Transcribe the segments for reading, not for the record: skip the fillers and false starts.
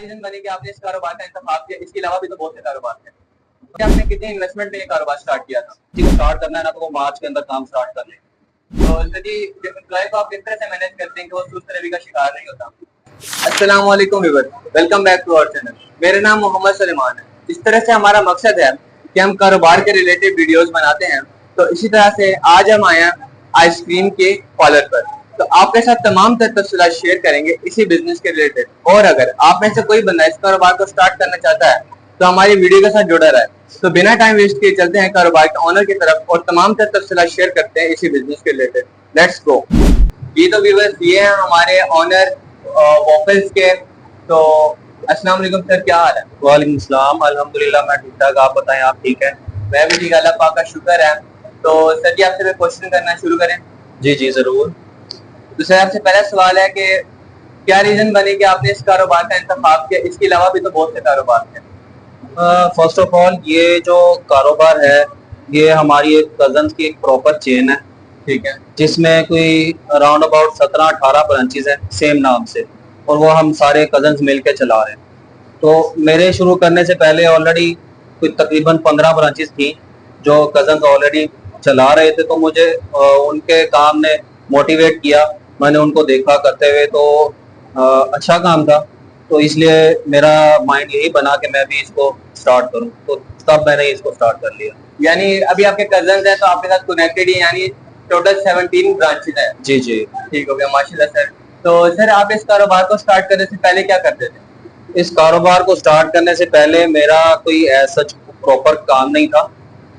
Reason बने कि आपने इस कारोबार का इंतखाब किया? इसके अलावा भी तो बहुत से कारोबार हैं। तो आपने कितने इन्वेस्टमेंट में ये कारोबार स्टार्ट किया था? किसी को स्टार्ट करना है ना तो वो मार्च के अंदर काम स्टार्ट कर ले। तो सर जी, एम्प्लॉय को आप किस तरह से मैनेज करते हैं कि वो सुस्त रवि का शिकार नहीं होता? अस्सलाम वालेकुम viewers, welcome back to our channel. मेरा नाम मोहम्मद सलेमान है। इस तरह से हमारा मकसद है कि हम कारोबार के रिलेटेड वीडियोस बनाते हैं। तो इसी तरह से आज हम आए हैं आइसक्रीम के पार्लर पर। तो आपके साथ तमाम तफसीलात शेयर करेंगे इसी बिजनेस के रिलेटेड। और अगर आप में से कोई बंदा इस कारोबार को स्टार्ट करना चाहता है तो हमारी वीडियो के साथ जुड़ा रहे। तो बिना टाइम वेस्ट किए चलते हैं कारोबार के ऑनर की तरफ और तमाम तफसीलात शेयर करते हैं इसी बिजनेस के रिलेटेड। Let's go. ये तो व्यूअर्स, ये हैं हमारे ऑनर वॉफल्स के। तो अस्सलाम वालेकुम सर, क्या हाल है? वालेकुम सलाम, अल्हम्दुलिल्लाह मैं ठीक ठाक। आप बताएं, आप ठीक है? मैं भी ठीक, अल्लाह पाक का शुक्र है। तो सर जी, आपसे क्वेश्चन करना शुरू करें? जी जी जरूर। तो सर, आपसे पहला सवाल है कि क्या रीजन बने कि आपने इस कारोबार का इंतखाब किया? इसके अलावा भी तो बहुत से कारोबार हैं। फर्स्ट ऑफ ऑल, ये जो कारोबार है ये हमारी एक कजन्स की एक प्रॉपर चेन है, ठीक है, जिसमें कोई अराउंड अबाउट 17-18 ब्रांचेज हैं सेम नाम से, और वो हम सारे कजन्स मिलके चला रहे हैं। तो मेरे शुरू करने से पहले ऑलरेडी कोई तकरीबन 15 ब्रांचेस थी जो कजन्स ऑलरेडी चला रहे थे। तो मुझे उनके काम ने मोटिवेट किया, मैंने उनको देखा करते हुए, तो अच्छा काम था। तो इसलिए मेरा माइंड यही बना कि मैं भी इसको स्टार्ट करूं, तो तब मैंने इसको स्टार्ट कर लिया। यानी अभी आपके कजन्स हैं तो आपके साथ कनेक्टेड ही, यानी टोटल 17 ब्रांचेस हैं। जी जी, ठीक हो गया, माशाल्लाह सर। तो सर, आप इस कारोबार को स्टार्ट करने से पहले क्या करते थे? इस कारोबार को स्टार्ट करने से पहले मेरा कोई सच प्रॉपर काम नहीं था।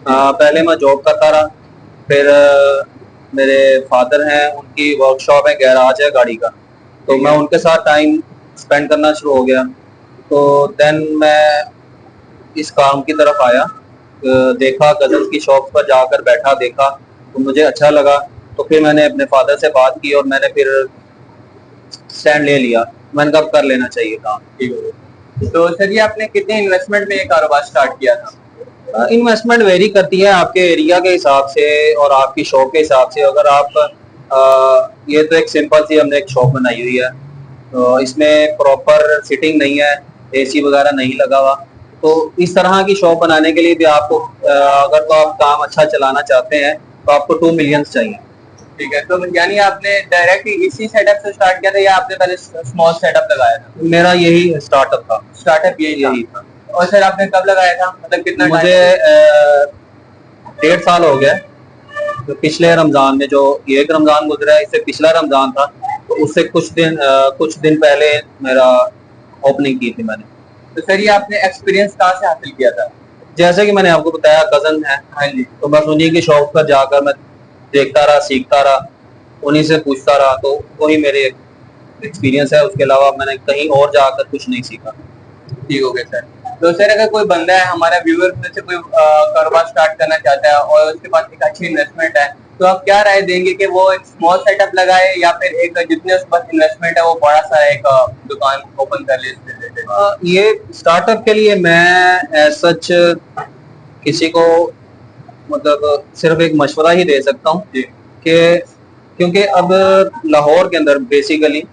पहले मैं जॉब करता रहा, फिर मेरे फादर हैं, उनकी वर्कशॉप है, गैराज है गाड़ी का, तो मैं उनके साथ टाइम स्पेंड करना शुरू हो गया। तो देन मैं इस काम की तरफ आया, देखा कजन्स की शॉप पर जाकर बैठा, देखा तो मुझे अच्छा लगा। तो फिर मैंने अपने फादर से बात की और मैंने फिर स्टैंड ले लिया, मैंने कहा कर लेना चाहिए काम। ठीक हो गया। तो सर जी, आपने कितने इन्वेस्टमेंट में ये कारोबार स्टार्ट किया था? इन्वेस्टमेंट वेरी करती है आपके एरिया के हिसाब से और आपकी शॉप के हिसाब से। अगर आप ये तो एक सिंपल सी हमने एक शॉप बनाई हुई है, तो इसमें प्रॉपर फिटिंग नहीं है, एसी वगैरह नहीं लगा हुआ। तो इस तरह की शॉप बनाने के लिए भी आपको अगर तो आप काम अच्छा चलाना चाहते हैं तो आपको 2 मिलियन चाहिए। ठीक है, तो यानी आपने डायरेक्ट इसी सेटअप से स्टार्ट किया था या आपने पहले स्मॉल सेटअप लगाया था? मेरा यही स्टार्टअप था। स्टार्टअप यही था। और सर, आपने कब लगाया था, मतलब कितना? मुझे 1.5 साल हो गया। तो पिछले रमजान में, जो एक रमजान गुजरा है, इससे पिछला रमजान था, तो उससे कुछ दिन पहले मेरा ओपनिंग की थी मैंने। तो सर, ये आपने एक्सपीरियंस कहाँ से हासिल किया था? जैसे कि मैंने आपको बताया, कजन है। हाँ जी। तो बस उन्हीं की शॉप पर जाकर मैं देखता रहा, सीखता रहा, उन्हीं से पूछता रहा, तो वही मेरे एक्सपीरियंस है। उसके अलावा मैंने कहीं और जाकर कुछ नहीं सीखा। ठीक हो गया सर। तो सर, अगर कोई बंदा है, हमारा व्यूअर में से कोई कारोबार स्टार्ट करना चाहता है और उसके पास एक अच्छी इन्वेस्टमेंट है, तो आप क्या राय देंगे कि वो एक स्मॉल सेटअप लगाए या फिर एक जितने उसके पास इन्वेस्टमेंट है वो बड़ा सा एक दुकान ओपन कर ले इससे रिलेटेड? ये स्टार्टअप के लिए मैं सच किसी को मतलब सिर्फ एक मशवरा ही दे सकता हूँ कि क्योंकि अब लाहौर के अंदर बेसिकली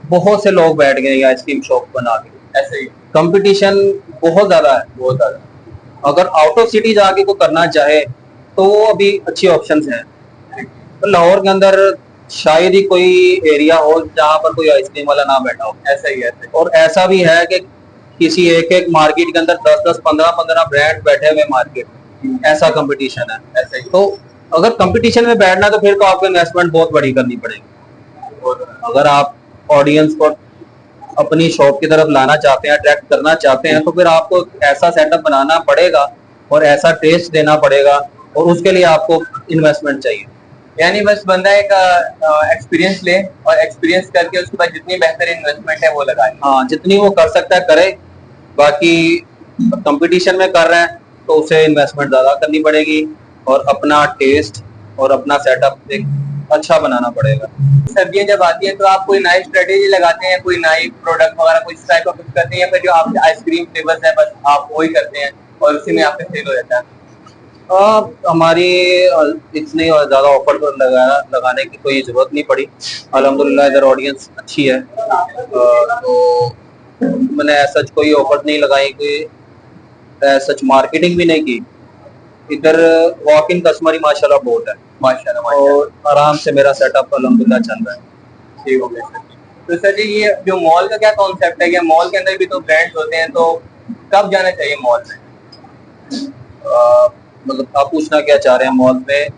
बहुत से लोग बैठ गए आइसक्रीम शॉप बना के। ऐसे ही कंपटीशन बहुत ज्यादा है, बहुत ज्यादा। अगर आउट ऑफ सिटी जाके को करना चाहे तो वो अभी अच्छी ऑप्शंस हैं। तो लाहौर के अंदर शायद ही कोई एरिया हो जहाँ पर कोई आइसक्रीम वाला ना बैठा हो। ऐसा ही है। और ऐसा भी है कि किसी एक मार्केट के अंदर 10-10, 15-15 ब्रांड बैठे हुए मार्केट, ऐसा कंपटीशन है। ऐसा ही। तो अगर कंपटीशन में बैठना तो फिर तो आपको इन्वेस्टमेंट बहुत बड़ी करनी पड़ेगी। अगर आप ऑडियंस को अपनी शॉप की तरफ लाना चाहते हैं, अट्रैक्ट करना चाहते हैं, तो फिर आपको ऐसा सेटअप बनाना पड़ेगा और ऐसा टेस्ट देना पड़ेगा, और उसके लिए आपको इन्वेस्टमेंट चाहिए। यानी बस बंदा एक एक्सपीरियंस ले और एक्सपीरियंस करके उसके बाद जितनी बेहतर इन्वेस्टमेंट है वो लगाए। हाँ, जितनी वो कर सकता है करे। बाकी कंपटीशन में कर रहे हैं तो उसे इन्वेस्टमेंट ज्यादा करनी पड़ेगी और अपना टेस्ट और अपना सेटअप एक अच्छा बनाना पड़ेगा। सर्दियां जब आती हैं तो आप कोई नई स्ट्रेटेजी लगाते हैं, कोई नई प्रोडक्ट वगैरह कुछ टाइप का कुछ करते हैं, या फिर जो आपके आइसक्रीम फ्लेवर्स है बस आप वही करते हैं और उसी में आपका सेल हो जाता है? हमारी इतनी और ज्यादा ऑफर तो लगाने की कोई जरूरत नहीं पड़ी। अल्हम्दुलिल्लाह इधर ऑडियंस अच्छी है। तो मैंने सच कोई ऑफर नहीं लगाई, कोई सच मार्केटिंग भी नहीं की। इधर वॉक इन कस्टमर ही माशाल्लाह बहुत है, माशाल्लाह। और आराम से मेरा सेटअप अल्हम्दुलिल्लाह चल रहा है। ठीक हो गया सर। तो सर जी ये जो मॉल का क्या कॉन्सेप्ट है, कि मॉल के अंदर भी तो ब्रांड्स होते हैं, तो कब जाना चाहिए मॉल में? मतलब आप पूछना क्या चाह रहे हैं मॉल में?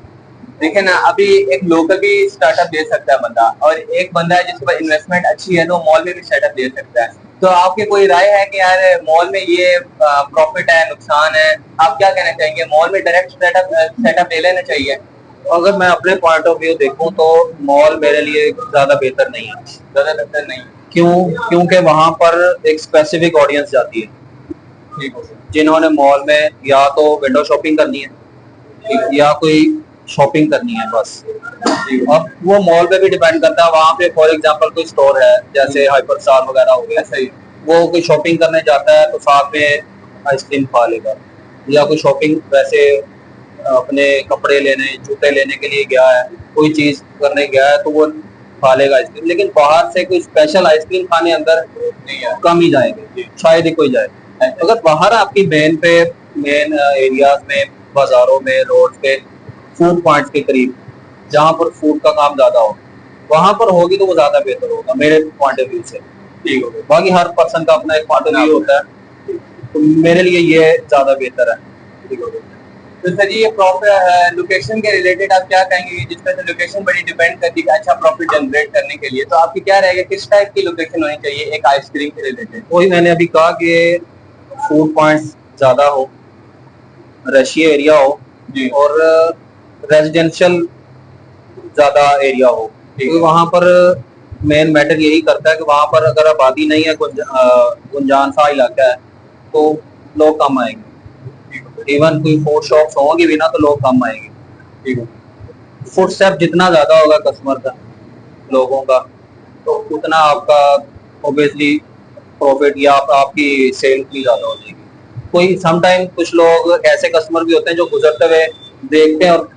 देखिए ना, अभी एक लोकल भी स्टार्टअप दे सकता है बंदा, और एक बंदा है जिसके पास इन्वेस्टमेंट अच्छी है तो मॉल में भी सेटअप दे सकता है। तो आपकी कोई राय है कि यार मॉल में ये प्रॉफिट है, नुकसान है, आप क्या कहना चाहेंगे? मॉल में डायरेक्ट सेटअप ले लेना चाहिए? अगर मैं अपने पॉइंट ऑफ व्यू देखूं तो मॉल मेरे लिए ज्यादा बेहतर नहीं है। ज्यादा बेहतर नहीं? क्यों? क्योंकि वहां पर एक स्पेसिफिक ऑडियंस जाती है, ठीक हो गया। जिन्होंने मॉल में या तो विंडो शॉपिंग करनी है या कोई शॉपिंग करनी है बस। अब वो मॉल पे भी डिपेंड करता है। वहां पे फॉर एग्जांपल कोई स्टोर है जैसे हाइपर स्टार वगैरह हो गया, सही। वो कोई शॉपिंग करने जाता है तो साथ में आइसक्रीम खा लेगा, या कोई शॉपिंग वैसे अपने कपड़े लेने जूते लेने के लिए गया है, कोई चीज करने गया है तो वो खा लेगा आइसक्रीम। लेकिन बाहर से कोई स्पेशल आइसक्रीम खाने अंदर नहीं है, कम ही जाएंगे, शायद ही कोई जाए। अगर बाहर आपकी मेन एरियाज में, बाजारों में, रोड पे, फूड पॉइंट्स के करीब जहाँ पर फूड का काम ज्यादा हो, वहां पर होगी तो वो ज्यादा बेहतर होगा मेरे पॉइंट ऑफ व्यू से। ठीक हो गया। बाकी हर पर्सन का अपना एक पॉइंट ऑफ व्यू होता है, तो मेरे लिए ये ज्यादा बेहतर है। ठीक हो गया। तो सर जी ये प्रॉफिट लोकेशन के रिलेटेड आप क्या कहेंगे? जिस तरह से लोकेशन बड़ी डिपेंड करती है अच्छा प्रॉफिट जनरेट करने के लिए, तो आपकी क्या रहेगा, किस टाइप की लोकेशन होनी चाहिए एक आइसक्रीम के रिलेटेड? वही मैंने अभी कहा कि फूड पॉइंट्स ज्यादा हो, रशिया एरिया हो जी। और रेजिडेंशियल ज्यादा एरिया हो, क्योंकि वहां पर मेन मैटर यही करता है कि वहां पर अगर आबादी नहीं है, गुंजान सा इलाका है, तो लोग कम आएंगे। इवन कोई फूड शॉप्स होंगी भी ना तो लोग कम आएंगे। ठीक है। फुट स्टेप जितना ज्यादा होगा कस्टमर का, लोगों का, तो उतना आपका ऑब्वियसली प्रॉफिट या आपकी सेल भी ज्यादा हो जाएगी। कोई समटाइम कुछ लोग ऐसे कस्टमर भी होते हैं जो गुजरते हुए देखते हैं और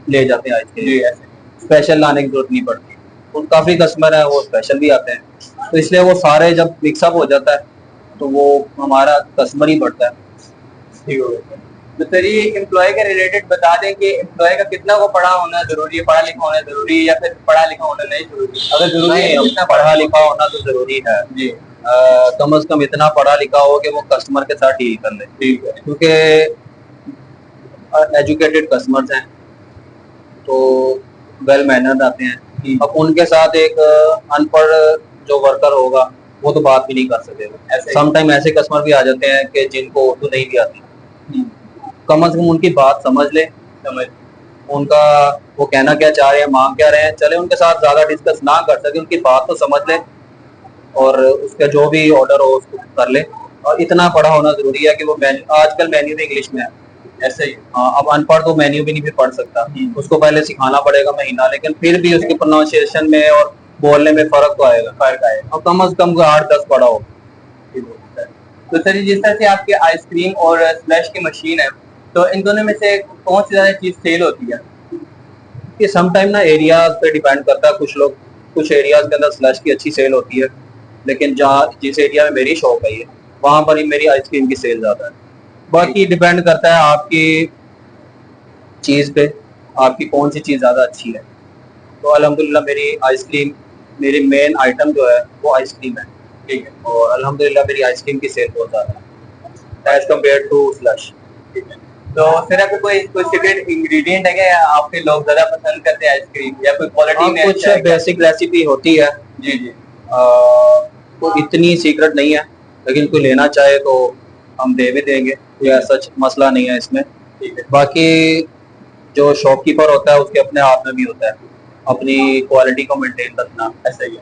ले जाते हैं आइसक्रीम, ऐसे स्पेशल लाने की जरूरत नहीं पड़ती। और काफी कस्टमर है वो स्पेशल भी आते हैं, तो इसलिए वो सारे जब मिक्सअप हो जाता है तो वो हमारा कस्टमर ही बढ़ता है। ठीक हो गया। तो सर ये एम्प्लॉय के रिलेटेड बता दें कि एम्प्लॉय का कितना को पढ़ा होना जरूरी है, पढ़ा लिखा होना जरूरी है, या फिर पढ़ा लिखा होना नहीं जरूरी? अगर जरूरी है तो कितना पढ़ा लिखा होना तो जरूरी है जी। कम से कम इतना पढ़ा लिखा हो कि वो कस्टमर के साथ डील कर ले। ठीक है। क्योंकि एजुकेटेड कस्टमर्स हैं तो वेल मैनर्ड आते हैं। अब उनके साथ एक अनपढ़ जो वर्कर होगा वो तो बात भी नहीं कर सकेगा। समटाइम ऐसे कस्टमर भी आ जाते हैं कि जिनको उर्दू नहीं भी आती, कम से कम उनकी बात समझ ले, उनका वो कहना क्या चाह रहे हैं, मांग क्या रहे हैं, चले उनके साथ ज्यादा डिस्कस ना कर सके, उनकी बात तो समझ ले और उसका जो भी ऑर्डर हो उसको कर ले। और इतना पढ़ा होना जरूरी है कि वो आजकल मेन्यू भी इंग्लिश में है। ऐसे ही। हाँ, अब अनपढ़ तो मेन्यू भी नहीं भी पढ़ सकता, उसको पहले सिखाना पड़ेगा महीना, लेकिन फिर भी उसके प्रोनाउंसिएशन में और बोलने में फर्क तो आएगा। और कम से कम 8-10 पढ़ा हो। तो सर जिस तरह से आपकी आइसक्रीम और स्लश की मशीन है, तो इन दोनों में से कौन सी ज्यादा चीज सेल होती है? ये समटाइम ना एरियाज पे डिपेंड करता है। कुछ एरियाज के अंदर स्लश की अच्छी सेल होती है, लेकिन जिस एरिया में मेरी शॉप है वहां पर ही मेरी आइसक्रीम की सेल ज्यादा है। बाकी डिपेंड करता है आपकी चीज पे, आपकी कौन सी चीज ज्यादा अच्छी है। तो अल्हम्दुलिल्लाह मेरी आइसक्रीम, मेरी मेन आइटम जो है वो आइसक्रीम है। ठीक है। और अल्हम्दुलिल्लाह मेरी आइसक्रीम की सेल बहुत ज्यादा है एज कम्पेयर टू स्लश। तो फिर आपको कोई सीक्रेट इंग्रेडिएंट है क्या आपके लोग ज्यादा पसंद करते हैं आइसक्रीम, या कोई क्वालिटी में? कुछ बेसिक रेसिपी होती है जी जी। तो इतनी सीक्रेट नहीं है, लेकिन कोई लेना चाहे तो हम दे भी देंगे, कोई सच मसला नहीं है इसमें। ठीक है। बाकी जो शॉपकीपर होता है उसके अपने हाथ में भी होता है अपनी क्वालिटी को मेंटेन रखना। ऐसा ही है,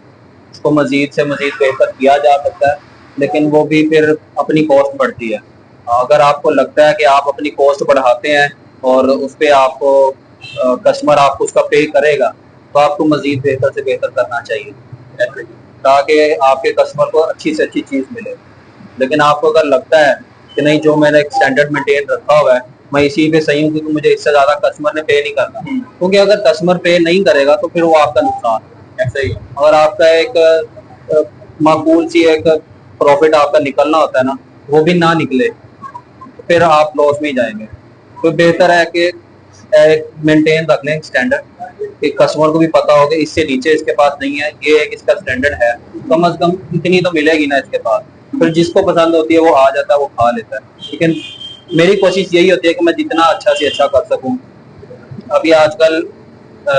उसको मजीद से मजीद बेहतर किया जा सकता है, लेकिन वो भी फिर अपनी कॉस्ट बढ़ती है। अगर आपको लगता है कि आप अपनी कॉस्ट बढ़ाते हैं और उस पर आपको कस्टमर आपको उसका पे करेगा, तो आपको मजीद बेहतर से बेहतर करना चाहिए ताकि आपके कस्टमर को अच्छी से अच्छी चीज मिले। लेकिन आपको अगर लगता है कि नहीं, जो मैंने एक स्टैंडर्ड मेंटेन रखा हुआ है मैं इसी पे सही हूँ, क्योंकि मुझे इससे ज्यादा कस्टमर ने पे नहीं करना, क्योंकि अगर कस्टमर पे नहीं करेगा तो फिर वो आपका नुकसान है। ऐसा ही अगर आपका एक माकूल सी एक प्रॉफिट आपका निकलना होता है ना, वो भी ना निकले, फिर आप लॉस में ही जाएंगे। तो बेहतर है कि मेंटेन रख लें स्टैंडर्ड, कि कस्टमर को भी पता हो कि इससे नीचे इसके पास नहीं है, ये एक इसका स्टैंडर्ड है, कम से कम इतनी तो मिलेगी ना इसके पास। फिर जिसको पसंद होती है वो आ जाता है, वो खा लेता है। लेकिन मेरी कोशिश यही होती है कि मैं जितना अच्छा से अच्छा कर सकूं। अभी आजकल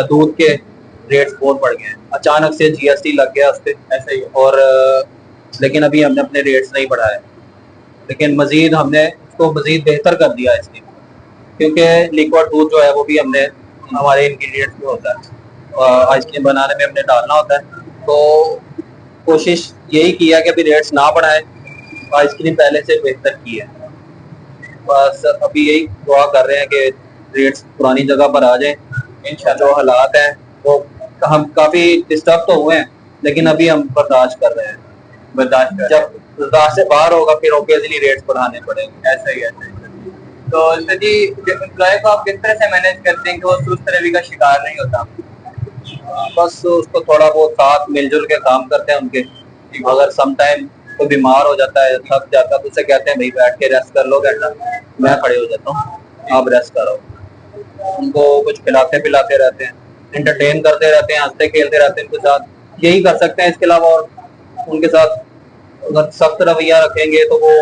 दूध के रेट्स बहुत बढ़ गए हैं, अचानक से जीएसटी लग गया उस पे, ऐसे ही। और लेकिन अभी हमने अपने रेट्स नहीं बढ़ाए, लेकिन मजीद हमने उसको मजीद बेहतर कर दिया इसलिए, क्योंकि लिक्विड दूध जो है वो भी हमने हमारे इंग्रेडिएंट्स में होता है, आइसक्रीम बनाने में हमने डालना होता है। तो कोशिश यही की है कि अभी रेट्स ना बढ़ाएं, आइसक्रीम पहले से बेहतर की है। बस अभी यही दुआ कर रहे हैं कि रेट्स पुरानी जगह पर आ जाएं। इंशाल्लाह जो हालात हैं वो, हम काफी डिस्टर्ब तो हुए हैं, लेकिन अभी हम बर्दाश्त कर रहे हैं। जब बर्दाश्त से बाहर होगा फिर ऑब्वियसली रेट्स बढ़ाने पड़ेंगे। ऐसा ही ऐसा ही। तो सर जी, एम्प्लॉय को आप किस तरह से मैनेज करते हैं कि वो सुस्त रवि का शिकार नहीं होता? बस उसको थोड़ा बहुत साथ मिलजुल के काम करते हैं उनके। अगर सम टाइम कोई बीमार हो जाता है, थक जाता है, तो उसे कहते हैं भाई बैठ के रेस्ट कर लो घंटा, मैं खड़े हो जाता हूँ, आप रेस्ट करो। उनको कुछ खिलाते पिलाते रहते हैं, एंटरटेन करते रहते हैं, हंसते खेलते रहते हैं उनके साथ, यही कर सकते हैं। इसके अलावा और उनके साथ अगर सख्त रवैया रखेंगे तो वो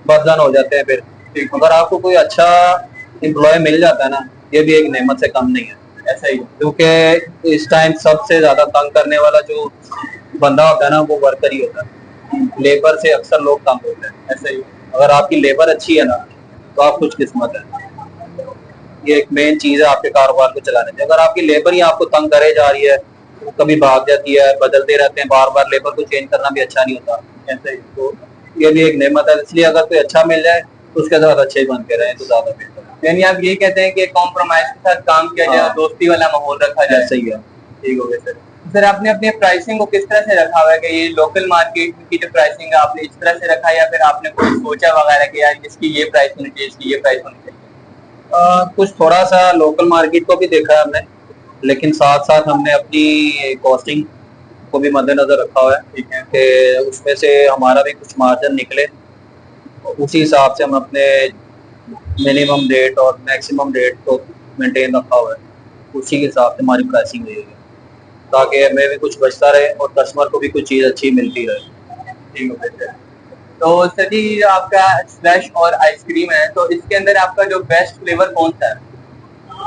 बदजन हो जाते हैं फिर। अगर आपको कोई अच्छा एम्प्लॉय मिल जाता है ना, ये भी एक नेमत से कम नहीं है। ऐसा ही, क्योंकि इस टाइम सबसे ज्यादा तंग करने वाला जो बंदा होता है ना, वो वर्कर ही होता है। लेबर से अक्सर लोग तंग होते हैं। ऐसा ही। अगर आपकी लेबर अच्छी है ना, तो आप खुश किस्मत है। ये एक मेन चीज है आपके कारोबार को चलाने में। अगर आपकी लेबर ही आपको तंग करे जा रही है, कभी भाग जाती है, बदलते रहते हैं बार बार, लेबर को चेंज करना भी अच्छा नहीं होता। ऐसा ही, तो ये भी एक नेमत है। इसलिए अगर कोई अच्छा मिल जाए तो उसके साथ अच्छे ही बन के रहे तो ज्यादा बेहतर है। यानी आप ये कहते हैं कि कॉम्प्रोमाइज के साथ काम किया जाए, दोस्ती वाला माहौल रखा जाए। सही है। ठीक हो गया सर। सर आपने अपने प्राइसिंग को किस तरह से रखा हुआ है कि ये लोकल मार्केट की जो प्राइसिंग है आपने इस तरह से रखा है, या फिर आपने कोई सोचा वगैरह कि यार इसकी ये प्राइस होनी चाहिए, इसकी ये प्राइस होनी चाहिए? कुछ थोड़ा सा लोकल मार्केट को भी देखा है हमने, लेकिन साथ साथ हमने अपनी कॉस्टिंग को भी मद्देनजर रखा हुआ है। ठीक है कि उसमें से हमारा भी कुछ मार्जिन निकले, उसी हिसाब से हम अपने मिनिमम रेट और मैक्सिमम रेट को मेंटेन रखा हुआ है। उसी के हिसाब से हमारी प्राइसिंग हुई है, ताकि हमें भी कुछ बचता रहे और कस्टमर को भी कुछ चीज़ अच्छी मिलती रहे। ठीक हो गया सर। तो सर जी, आपका स्लश और आइसक्रीम है, तो इसके अंदर आपका जो बेस्ट फ्लेवर कौन सा है?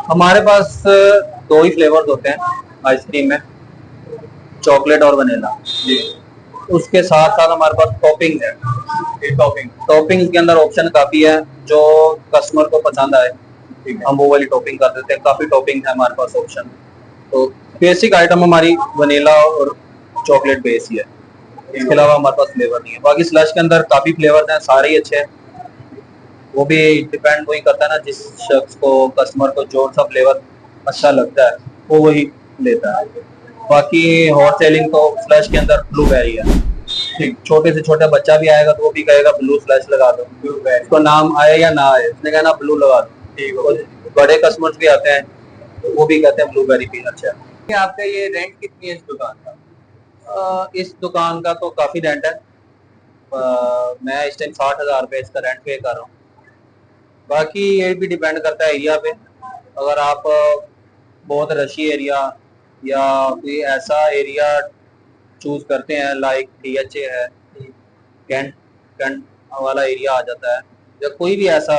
हमारे पास दो ही फ्लेवर्स होते हैं आइसक्रीम में, चॉकलेट और वनीला। जी। उसके साथ साथ हमारे पास टॉपिंग है। टॉपिंग के अंदर ऑप्शन काफी है, जो कस्टमर को पसंद आए हम वो वाली टॉपिंग कर देते हैं। काफी टॉपिंग है हमारे पास ऑप्शन। तो बेसिक आइटम हमारी वनीला और चॉकलेट बेस ही है, इसके अलावा हमारे पास फ्लेवर नहीं है। बाकी स्लश के अंदर काफी फ्लेवर हैं, सारे ही अच्छे हैं। वो भी डिपेंड वही करता है ना, जिस शख्स को, कस्टमर को जो सा फ्लेवर अच्छा लगता है वो वही लेता है। बाकी हॉट सेलिंग तो स्लश के अंदर ब्लूबेरी है। ठीक, छोटे से छोटा बच्चा भी आएगा तो वो भी कहेगा ब्लू स्लश लगा दो, उसको नाम आए या ना आए, उसने कहना ब्लू लगा दो। ठीक है। बड़े कस्टमर्स भी आते हैं तो वो भी कहते हैं ब्लूबेरी पीना अच्छा है। आपका ये रेंट कितनी है इस दुकान का? इस दुकान का तो काफी रेंट है। मैं इस टाइम 60,000 रुपये इसका रेंट पे कर रहा हूँ। बाकी ये भी डिपेंड करता है एरिया पे। अगर आप बहुत रशी एरिया या कोई ऐसा एरिया चूज करते हैं, लाइक DHA है, कैंट कैंट वाला एरिया आ जाता है, या कोई भी ऐसा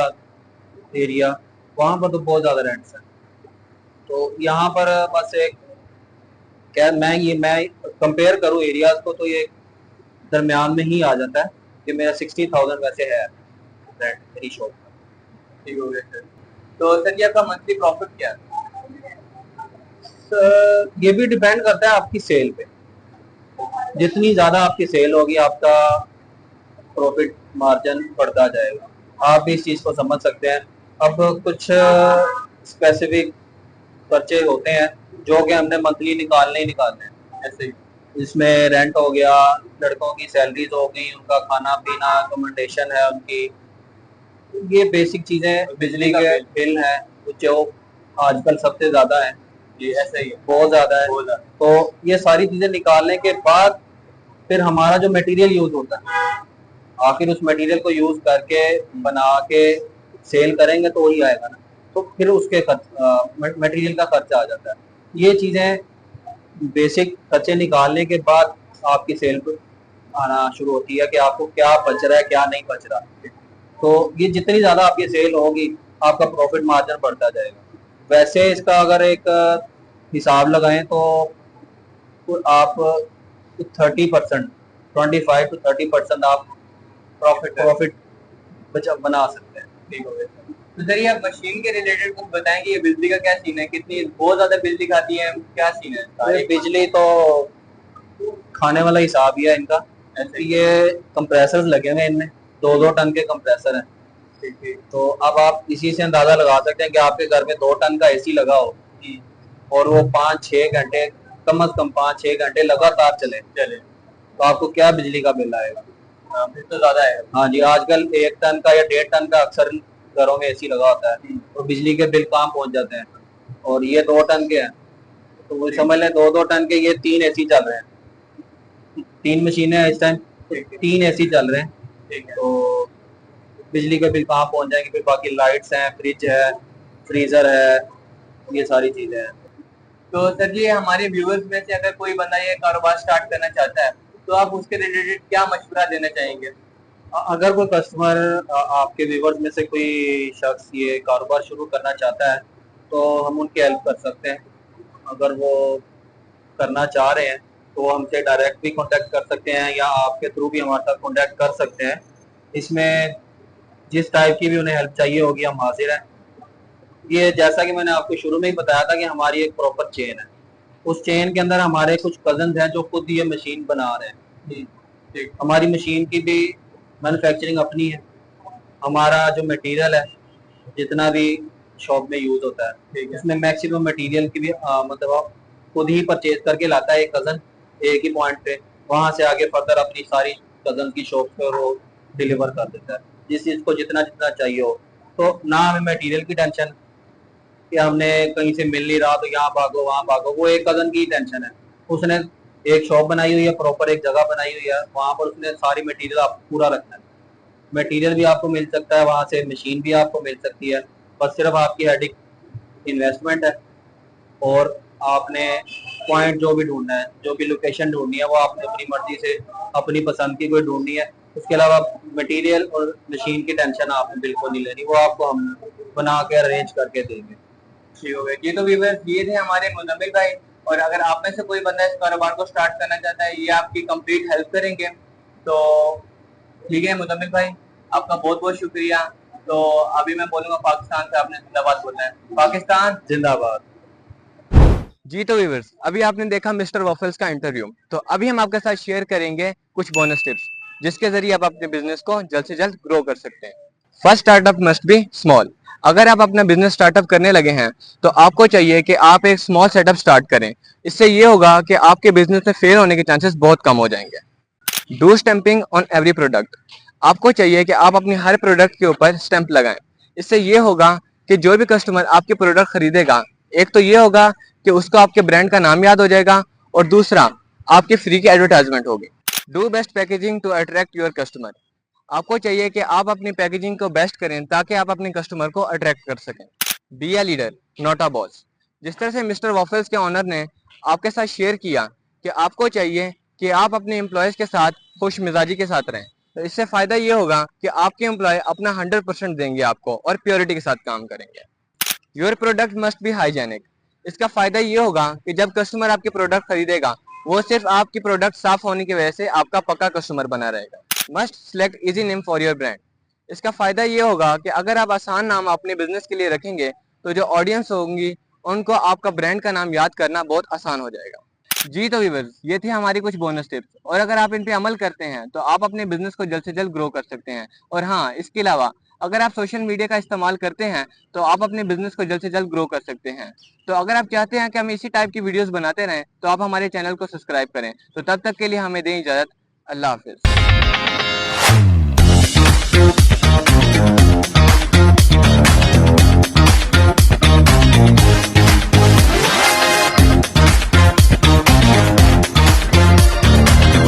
एरिया, वहाँ पर तो बहुत ज़्यादा रेंट्स है। तो यहाँ पर बस एक क्या, मैं कंपेयर करूँ एरियाज को, तो ये दरमियान में ही आ जाता है कि मेरा 60,000 वैसे है रेंट मेरी शॉप का। ठीक हो गया सर। तो सर जी, आपका मंथली प्रॉफिट क्या है? ये भी डिपेंड करता है आपकी सेल पे। जितनी ज्यादा आपकी सेल होगी, आपका प्रॉफिट मार्जिन बढ़ता जाएगा। आप भी इस चीज को समझ सकते हैं। अब कुछ स्पेसिफिक खर्चे होते हैं जो कि हमने मंथली निकालने ही निकालने हैं। ऐसे ही, इसमें रेंट हो गया, लड़कों की सैलरीज हो गई, उनका खाना पीना, अकोमोडेशन है उनकी, ये बेसिक चीजें, बिजली के बिल है जो आजकल सबसे ज्यादा है। जी, ऐसा ही है, बहुत ज्यादा है। तो ये सारी चीजें निकालने के बाद फिर हमारा जो मटेरियल यूज होता है आखिर उस मटेरियल को यूज करके बना के सेल करेंगे तो वही आएगा ना, तो फिर उसके मटेरियल का खर्चा आ जाता है। ये चीजें बेसिक खर्चे निकालने के बाद आपकी सेल पर आना शुरू होती है कि आपको क्या बच रहा है क्या नहीं बच रहा। तो ये जितनी ज्यादा आपकी सेल होगी आपका प्रॉफिट मार्जिन बढ़ता जाएगा। वैसे इसका अगर एक हिसाब लगाएं तो आप 30%, 25 to 30% आप प्रॉफिट बना सकते हैं। ठीक हो गया। तो सर ये आप मशीन के रिलेटेड कुछ बताएंगे, ये बिजली का क्या सीन है, कितनी बहुत ज्यादा बिजली खाती है, क्या सीन है? अरे बिजली तो खाने वाला हिसाब ही है इनका। ऐसे ये कंप्रेसर्स लगे हुए हैं इनमें, 2-2 टन के कंप्रेसर हैं। तो अब आप इसी से अंदाजा लगा सकते हैं कि आपके घर में 2 टन का एसी लगा हो और वो 5-6 घंटे, कम से कम 5-6 घंटे लगातार चले तो आपको क्या बिजली का बिल आएगा? फिर तो ज्यादा है। हाँ जी, आजकल 1 टन का या 1.5 टन का अक्सर घरों में एसी लगा होता है और बिजली के बिल कहाँ पहुंच जाते हैं। और ये 2 टन के हैं तो वो समझ लें 2-2 टन के ये 3 एसी चल रहे हैं, 3 मशीनें इस टाइम, 3 एसी चल रहे हैं। तो बिजली के बिल कहाँ पहुंच जाएंगे? फिर बाकी लाइट्स हैं, फ्रिज है, फ्रीजर है, ये सारी चीजें हैं। तो सर जी हमारे व्यूअर्स में से अगर कोई बंदा ये कारोबार स्टार्ट करना चाहता है तो आप उसके रिलेटेड क्या मशवरा देना चाहेंगे? अगर कोई कस्टमर, आपके व्यूवर्स में से कोई शख्स ये कारोबार शुरू करना चाहता है तो हम उनकी हेल्प कर सकते हैं। अगर वो करना चाह रहे हैं तो वो हमसे डायरेक्ट भी कांटेक्ट कर सकते हैं या आपके थ्रू भी हमारे साथ कांटेक्ट कर सकते हैं। इसमें जिस टाइप की भी उन्हें हेल्प चाहिए होगी हम हाजिर हैं। ये जैसा कि मैंने आपको शुरू में ही बताया था कि हमारी एक प्रॉपर चेन है, उस चेन के अंदर हमारे कुछ कजन हैं जो खुद ये मशीन बना रहे हैं। ठीक, हमारी मशीन की भी मैन्युफैक्चरिंग अपनी है। हमारा जो मटेरियल है जितना भी शॉप में यूज होता है उसमें मैक्सिमम मटेरियल की भी मतलब आप खुद ही परचेज करके लाता है एक कजन एक ही पॉइंट पे, वहां से आगे फर्दर अपनी सारी कजन की शॉप पे वो डिलीवर कर देता है जिस चीज को जितना जितना चाहिए हो। तो ना हमें मटेरियल की टेंशन कि हमने कहीं से मिल नहीं रहा तो यहाँ भागो वहाँ भागो, वो एक कजन की टेंशन है। उसने एक शॉप बनाई हुई है, प्रॉपर एक जगह बनाई हुई है, वहां पर उसने सारी मटेरियल आप पूरा रखना है। मटेरियल भी आपको मिल सकता है वहां से, मशीन भी आपको मिल सकती है, बस सिर्फ आपकी हेडिक इन्वेस्टमेंट है। और आपने पॉइंट जो भी ढूंढना है, जो भी लोकेशन ढूंढनी है वो आपने अपनी मर्जी से अपनी पसंद की कोई ढूंढनी है। उसके अलावा मटेरियल और मशीन की टेंशन आपने बिल्कुल नहीं लेनी, वो आपको हम बना के अरेंज करके देंगे। ठीक हो गया। ये तो व्यूअर्स ये थे हमारे मुजम्मिल भाई, और अगर आप में से कोई बंदा इस कारोबार को स्टार्ट करना चाहता है ये आपकी कंप्लीट हेल्प करेंगे। तो ठीक है मुजम्मिल भाई, आपका बहुत बहुत शुक्रिया। तो अभी मैं बोलूंगा पाकिस्तान से आपने जिंदाबाद बोलना है। पाकिस्तान जिंदाबाद। जी। तो व्यूअर्स अभी आपने देखा मिस्टर वॉफल्स का इंटरव्यू, तो अभी हम आपके साथ शेयर करेंगे कुछ बोनस टिप्स जिसके जरिए आप अपने बिजनेस को जल्द से जल्द ग्रो कर सकते हैं। First, startup must be small. अगर आप अपना बिजनेस स्टार्टअप करने लगे हैं तो आपको चाहिए कि आप एक स्मॉल सेटअप स्टार्ट करें। इससे ये होगा कि आपके बिजनेस में फेल होने के चांसेस बहुत कम हो जाएंगे। Do stamping on every product. आपको चाहिए कि आप अपनी हर प्रोडक्ट के ऊपर स्टैंप लगाएं। इससे ये होगा कि जो भी कस्टमर आपके प्रोडक्ट खरीदेगा, एक तो ये होगा कि उसको आपके ब्रांड का नाम याद हो जाएगा और दूसरा आपकी फ्री की एडवर्टाइजमेंट होगी। Do best packaging to attract your customer. आपको चाहिए कि आप अपनी पैकेजिंग को बेस्ट करें ताकि आप अपने कस्टमर को अट्रैक्ट कर सकें। Be a leader not a boss. जिस तरह से मिस्टर वॉफल्स के ऑनर ने आपके साथ शेयर किया कि आपको चाहिए कि आप अपने एम्प्लॉयज के साथ खुश मिजाजी के साथ रहें, तो इससे फायदा ये होगा कि आपके एम्प्लॉय अपना 100% देंगे आपको और प्योरिटी के साथ काम करेंगे। Your product must be hygienic. इसका फायदा ये होगा कि जब कस्टमर आपके प्रोडक्ट खरीदेगा वो सिर्फ आपकी प्रोडक्ट साफ होने की वजह से आपका पक्का कस्टमर बना रहेगा। Must select easy name for your brand. इसका फायदा ये होगा कि अगर आप आसान नाम अपने बिजनेस के लिए रखेंगे तो जो ऑडियंस होंगी उनको आपका ब्रांड का नाम याद करना बहुत आसान हो जाएगा। जी। तो व्यूअर्स ये थी हमारी कुछ बोनस टिप्स, और अगर आप इन पे अमल करते हैं तो आप अपने बिजनेस को जल्द से जल्द ग्रो कर सकते हैं। और हाँ, इसके अलावा अगर आप सोशल मीडिया का इस्तेमाल करते हैं तो आप अपने बिजनेस को जल्द से जल्द ग्रो कर सकते हैं। तो अगर आप चाहते हैं कि हम इसी टाइप की वीडियोस बनाते रहें तो आप हमारे चैनल को सब्सक्राइब करें। तो तब तक के लिए हमें दें इजाजत। अल्लाह हाफिज।